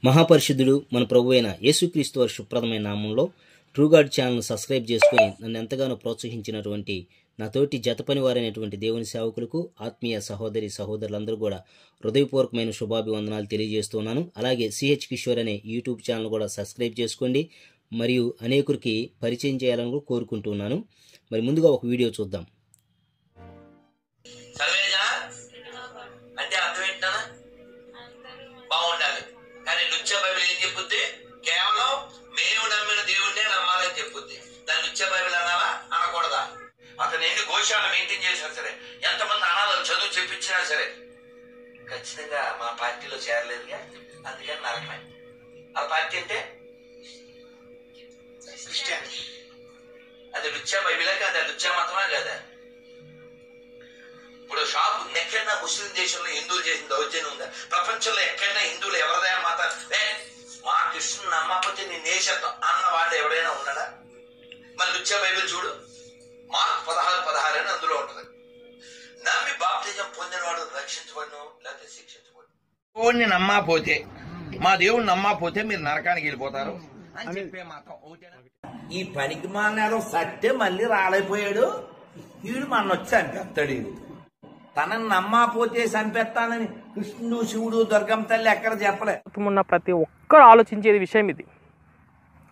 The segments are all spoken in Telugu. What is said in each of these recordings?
మహాపరిశుద్ధుడు మన ప్రభు అయిన యేసుక్రీస్తు వారి శుభ్రదమైన నామంలో ట్రూగాడ్ ఛానల్ సబ్స్క్రైబ్ చేసుకుని నన్ను ఎంతగానో ప్రోత్సహించినటువంటి నా తోటి జతపని వారైనటువంటి దేవుని సేవకులకు ఆత్మీయ సహోదరి సహోదరులందరూ కూడా హృదయపూర్వకమైన శుభాభివందనాలు తెలియజేస్తున్నాను. అలాగే సిహెచ్ కిషోర్ అనే యూట్యూబ్ ఛానల్ కూడా సబ్స్క్రైబ్ చేసుకోండి, మరియు అనేకురికి పరిచయం చేయాలని కూడా కోరుకుంటున్నాను. మరి ముందుగా ఒక వీడియో చూద్దాం. అంటే అర్థం ఏంటన్నా బాగుండాలి, కానీ లుచ్చ బైబిల్ ఏం చెప్పుద్ది? కేవలం మేము నమ్మిన దేవుడినే నమ్మాలని చెప్పుద్ది. దాన్ని లుచ్చ బైబిల్ అనాలా అనకూడదా? అతను ఎన్ని గోశాల మెయింటైన్ చేసినా సరే, ఎంతమంది అనాథలు చదువు చెప్పించినా సరే, ఖచ్చితంగా మా పార్టీలో చేరలేదుగా, అందుకని నరకమే. ఆ పార్టీ అంటే క్రిస్టియానిటీ. అది లుచ్చ బైబిలే కాదా? లుచ్చ మతమా కాదా? ఇప్పుడు షాపు ఎక్కడైనా ముస్లిం దేశంలో హిందువులు చేసిన దౌర్జన్యం ఉందా? ప్రపంచంలో ఎక్కడైనా హిందువులు ఎవరిదైనా మత మా కృష్ణుని నమ్మకపోతే నేను నేషత్వం అన్న వాడు ఎవడైనా ఉన్నాడా? మరి లుచ్చ బైబిల్ చూడు, మార్క్ 16:16 అని అందులో ఉంటది. నమ్మి బాప్తిజం పొందినవాడు రక్షించబడును, లేకపోతే శిక్షించబడు. దేవుణ్ణి నమ్మకపోతే, మా దేవుణ్ణి నమ్మకపోతే మీరు నరకానికి వెళ్ళిపోతారు అని చెప్పే మాత్రం ఒకటేనా? ఈ పనికి మానాడు సత్తే మళ్ళీ రాలైపోయాడు, వీడు మన వచ్చి చంపేస్తాడు. తనని నమ్మకపోతే చంపేస్తానని కృష్ణుడు, శివుడు, దుర్గమ్మ తల్లి ఎక్కడ చెప్పలే. ఉన్న ప్రతి ఒక్కరు ఆలోచించేది విషయం ఇది.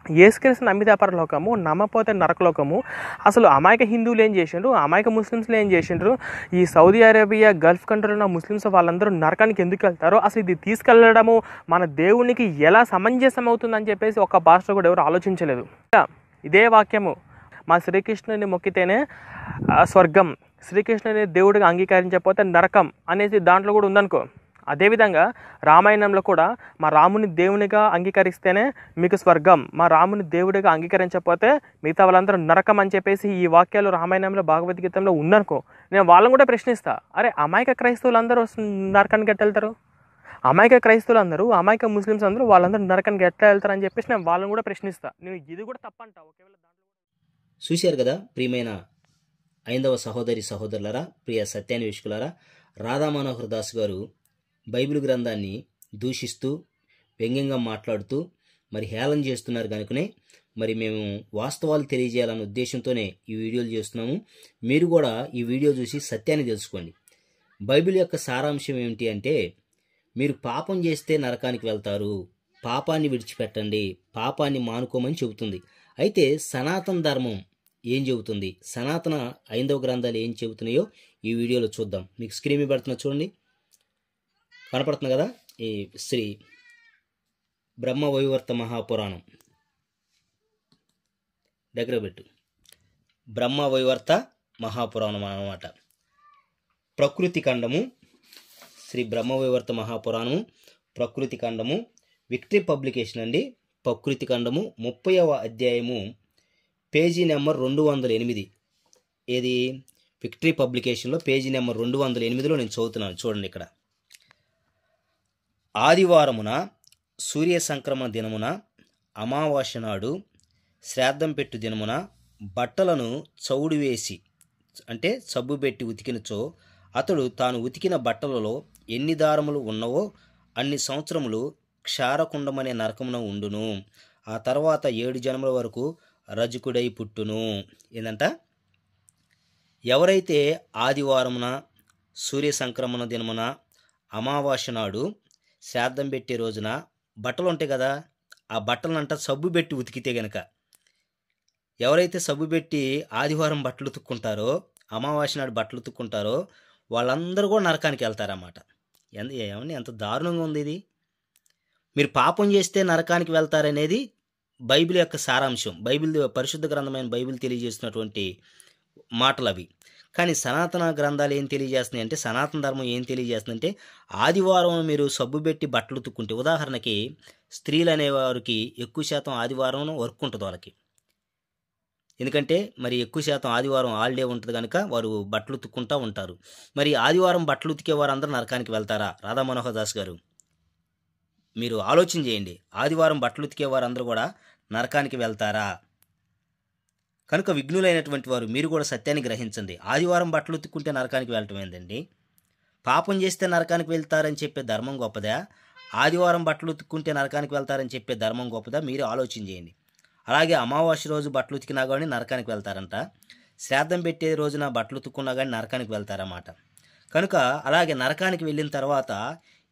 యేసుక్రీస్తు నమ్మితే పరలోకము, నమ్మకపోతే నరకలోకము. అసలు అమాయక హిందువులు ఏం చేసిండ్రు, అమాయక ముస్లిమ్స్లు ఏం చేసిండ్రు, ఈ సౌదీ అరేబియా గల్ఫ్ కంట్రీలో ఉన్న ముస్లిమ్స్ వాళ్ళందరూ నరకానికి ఎందుకు వెళ్తారో, అసలు ఇది తీసుకెళ్లడము మన దేవునికి ఎలా సమంజసం అవుతుందని చెప్పేసి ఒక్క పాస్టర్ కూడా ఎవరు ఆలోచించలేదు. ఇదే వాక్యము, మా శ్రీకృష్ణుని మొక్కితేనే స్వర్గం, శ్రీకృష్ణుని దేవుడిగా అంగీకరించకపోతే నరకం అనేసి దాంట్లో కూడా ఉందనుకో. అదేవిధంగా రామాయణంలో కూడా మా రాముని దేవునిగా అంగీకరిస్తేనే మీకు స్వర్గం, మా రాముని దేవుడిగా అంగీకరించకపోతే మిగతా వాళ్ళందరూ నరకం అని చెప్పేసి ఈ వాక్యాలు రామాయణంలో భగవద్గీతంలో ఉందనుకో. నేను వాళ్ళని కూడా ప్రశ్నిస్తా, అరే అమాయక క్రైస్తవులందరూ నరకానికి ఎట్లా వెళ్తారు? అమాయక క్రైస్తవులందరూ, అమాయక ముస్లిమ్స్ అందరూ వాళ్ళందరూ నరకానికి ఎట్లా వెళ్తారు అని చెప్పేసి నేను వాళ్ళని కూడా ప్రశ్నిస్తా. నేను ఇది కూడా తప్పంటా. ఒకవేళ చూశారు కదా ప్రియమైన ఐందవ సహోదరి సహోదరులరా, ప్రియ సత్యాన్వేషకులారా, రాధా మనోహర్ దాస్ గారు బైబిల్ గ్రంథాన్ని దూషిస్తూ వ్యంగ్యంగా మాట్లాడుతూ మరి హేళన చేస్తున్నారు కనుకనే మరి మేము వాస్తవాలు తెలియజేయాలన్న ఉద్దేశంతోనే ఈ వీడియోలు చేస్తున్నాము. మీరు కూడా ఈ వీడియో చూసి సత్యాన్ని తెలుసుకోండి. బైబిల్ యొక్క సారాంశం ఏమిటి అంటే, మీరు పాపం చేస్తే నరకానికి వెళ్తారు, పాపాన్ని విడిచిపెట్టండి, పాపాన్ని మానుకోమని చెబుతుంది. అయితే సనాతన ధర్మం ఏం చెబుతుంది, సనాతన ఐందవ గ్రంథాలు ఏం చెబుతున్నాయో ఈ వీడియోలో చూద్దాం. మీకు స్క్రీన్ మీద పెడుతున్నా చూడండి, కనపడుతుంది కదా. ఈ శ్రీ బ్రహ్మ వైవర్త మహాపురాణం దగ్గర పెట్టు. బ్రహ్మ వైవర్త మహాపురాణం అన్నమాట. ప్రకృతి ఖండము, శ్రీ బ్రహ్మ వైవర్త మహాపురాణము ప్రకృతి ఖండము, విక్టరీ పబ్లికేషన్ అండి. ప్రకృతి ఖండము 30వ అధ్యాయము, పేజీ నెంబర్ 208. ఏది? విక్టరీ పబ్లికేషన్లో పేజీ నెంబర్ 208లో నేను చదువుతున్నాను. చూడండి ఇక్కడ. ఆదివారమున సూర్య సంక్రమణ దినమున అమావాస్య నాడు శ్రాద్ధం పెట్టు దినమున బట్టలను చౌడు వేసి, అంటే సబ్బు పెట్టి ఉతికినచో అతడు తాను ఉతికిన బట్టలలో ఎన్ని దారములు ఉన్నవో అన్ని సంవత్సరములు క్షారకుండమనే నరకమున ఉండును. ఆ తర్వాత 7 జన్మల వరకు రజకుడై పుట్టును. ఏందంట? ఎవరైతే ఆదివారమున సూర్య సంక్రమణ దినమున అమావాస్య నాడు శ్రాద్ధం పెట్టే రోజున బట్టలు ఉంటాయి కదా, ఆ బట్టలంట సబ్బు పెట్టి ఉతికితే గనక, ఎవరైతే సబ్బు పెట్టి ఆదివారం బట్టలు ఉతుక్కుంటారో, అమావాస్య నాడు బట్టలు ఉతుక్కుంటారో వాళ్ళందరూ కూడా నరకానికి వెళ్తారన్నమాట. ఏమన్నా ఎంత దారుణంగా ఉంది ఇది. మీరు పాపం చేస్తే నరకానికి వెళ్తారనేది బైబిల్ యొక్క సారాంశం. బైబిల్ పరిశుద్ధ గ్రంథమైన బైబిల్ తెలియజేస్తున్నటువంటి మాటలు అవి. కానీ సనాతన గ్రంథాలు ఏం తెలియజేస్తున్నాయి అంటే, సనాతన ధర్మం ఏం తెలియజేస్తుందంటే, ఆదివారం మీరు సబ్బు పెట్టి బట్టలు ఉతుక్కుంటే, ఉదాహరణకి స్త్రీలు అనేవారికి ఎక్కువ శాతం ఆదివారం వర్క్ ఉంటుంది వాళ్ళకి. ఎందుకంటే మరి ఎక్కువ శాతం ఆదివారం హాలిడే ఉంటుంది కనుక వారు బట్టలు ఉతుక్కుంటూ ఉంటారు. మరి ఆదివారం బట్టలు ఉతికే వారందరూ నరకానికి వెళ్తారా? రాధా మనోహర్ దాస్ గారు మీరు ఆలోచన చేయండి. ఆదివారం బట్టలు ఉతికే వారందరూ కూడా నరకానికి వెళ్తారా? కనుక విఘ్నులైనటువంటి వారు మీరు కూడా సత్యాన్ని గ్రహించండి. ఆదివారం బట్టలు ఉతుక్కుంటే నరకానికి వెళ్ళటం ఏందండి? పాపం చేస్తే నరకానికి వెళ్తారని చెప్పే ధర్మం గొప్పదా? ఆదివారం బట్టలు ఉతుక్కుంటే నరకానికి వెళ్తారని చెప్పే ధర్మం గొప్పదా? మీరు ఆలోచన చేయండి. అలాగే అమావాస్య రోజు బట్టలు ఉతికినా కానీ నరకానికి వెళ్తారంట. శ్రాద్ధం పెట్టే రోజున బట్టలు ఉతుక్కున్నా కానీ నరకానికి వెళ్తారన్నమాట. కనుక అలాగే నరకానికి వెళ్ళిన తర్వాత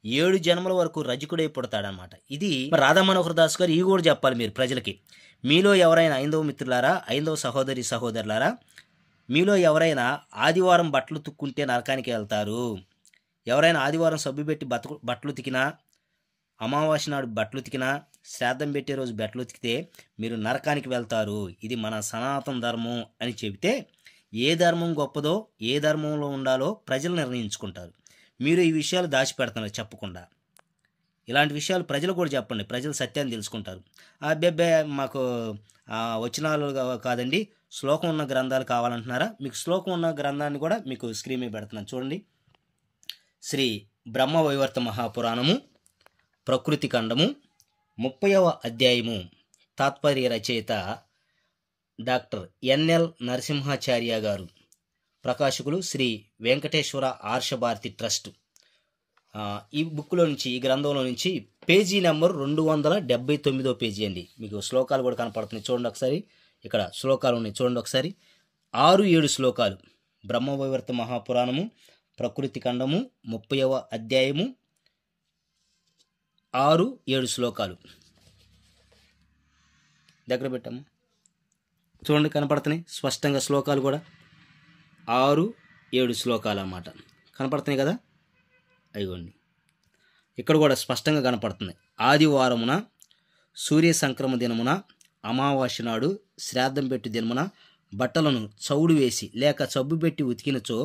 7 జన్మల వరకు రజకుడై పుడతాడనమాట. ఇది రాధా మనోహర్ దాస్ గారు ఇవి కూడా చెప్పాలి మీరు ప్రజలకి. మీలో ఎవరైనా ఐందవ మిత్రులారా, ఐందవ సహోదరి సహోదరులారా, మీలో ఎవరైనా ఆదివారం బట్టలు ఉతుక్కుంటే నరకానికి వెళ్తారు. ఎవరైనా ఆదివారం సబ్బు పెట్టి బట్టలు ఉతికినా, అమావాస్య నాడు బట్టలు ఉతికినా, శ్రాద్ధం పెట్టే రోజు బట్టలు ఉతికితే మీరు నరకానికి వెళ్తారు. ఇది మన సనాతన ధర్మం అని చెబితే ఏ ధర్మం గొప్పదో, ఏ ధర్మంలో ఉండాలో ప్రజలు నిర్ణయించుకుంటారు. మీరు ఈ విషయాలు దాచిపెడుతున్నారు చెప్పకుండా. ఇలాంటి విషయాలు ప్రజలు కూడా చెప్పండి, ప్రజలు సత్యాన్ని తెలుసుకుంటారు. అబ్బెబ్బే మాకు వచనాలు కాదండి, శ్లోకం ఉన్న గ్రంథాలు కావాలంటున్నారా? మీకు శ్లోకం ఉన్న గ్రంథాన్ని కూడా మీకు స్క్రీన్ మీద పెడుతున్నాను చూడండి. శ్రీ బ్రహ్మవైవర్త మహాపురాణము ప్రకృతి ఖండము 30వ అధ్యాయము. తాత్పర్య రచయిత డాక్టర్ ఎన్ఎల్ నరసింహాచార్య గారు. ప్రకాశకులు శ్రీ వెంకటేశ్వర ఆర్షభారతి ట్రస్ట్. ఈ బుక్లో నుంచి, ఈ గ్రంథంలో నుంచి పేజీ నెంబర్ 279వ పేజీ అండి. మీకు శ్లోకాలు కూడా కనపడుతున్నాయి చూడండి ఒకసారి. ఇక్కడ శ్లోకాలు ఉన్నాయి చూడండి ఒకసారి. 6-7 శ్లోకాలు. బ్రహ్మవైవర్త మహాపురాణము ప్రకృతి ఖండము 30వ అధ్యాయము 6-7 శ్లోకాలు. దగ్గర పెట్టాము చూడండి, కనపడుతున్నాయి స్పష్టంగా శ్లోకాలు కూడా. 6-7 శ్లోకాలు అన్నమాట. కనపడుతున్నాయి కదా, అయ్యోండి. ఇక్కడ కూడా స్పష్టంగా కనపడుతుంది. ఆదివారమున, సూర్య సంక్రమ దినమున, అమావాస్య నాడు, శ్రాద్ధం పెట్టి దినమున బట్టలను చౌడు వేసి లేక సబ్బు పెట్టి ఉతికినచో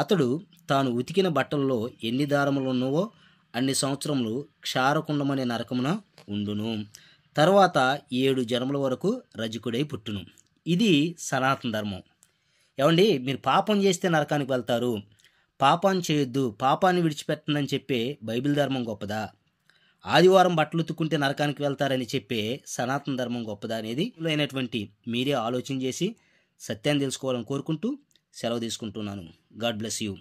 అతడు తాను ఉతికిన బట్టలలో ఎన్ని దారములు ఉన్నవో అన్ని సంవత్సరములు క్షారకుండమనే నరకమున ఉండును. తర్వాత 7 జన్మల వరకు రజకుడై పుట్టును. ఇది సనాతన ధర్మం. ఏమండి, మీరు పాపం చేస్తే నరకానికి వెళ్తారు, పాపాన్ని చేయొద్దు, పాపాన్ని విడిచిపెట్టండి చెప్పే బైబిల్ ధర్మం గొప్పదా? ఆదివారం బట్టలు ఉతుక్కుంటే నరకానికి వెళ్తారని చెప్పే సనాతన ధర్మం గొప్పదా అనేది అయినటువంటి మీరే ఆలోచన చేసి సత్యాన్ని తెలుసుకోవాలని కోరుకుంటూ సెలవు తీసుకుంటున్నాను. God bless you.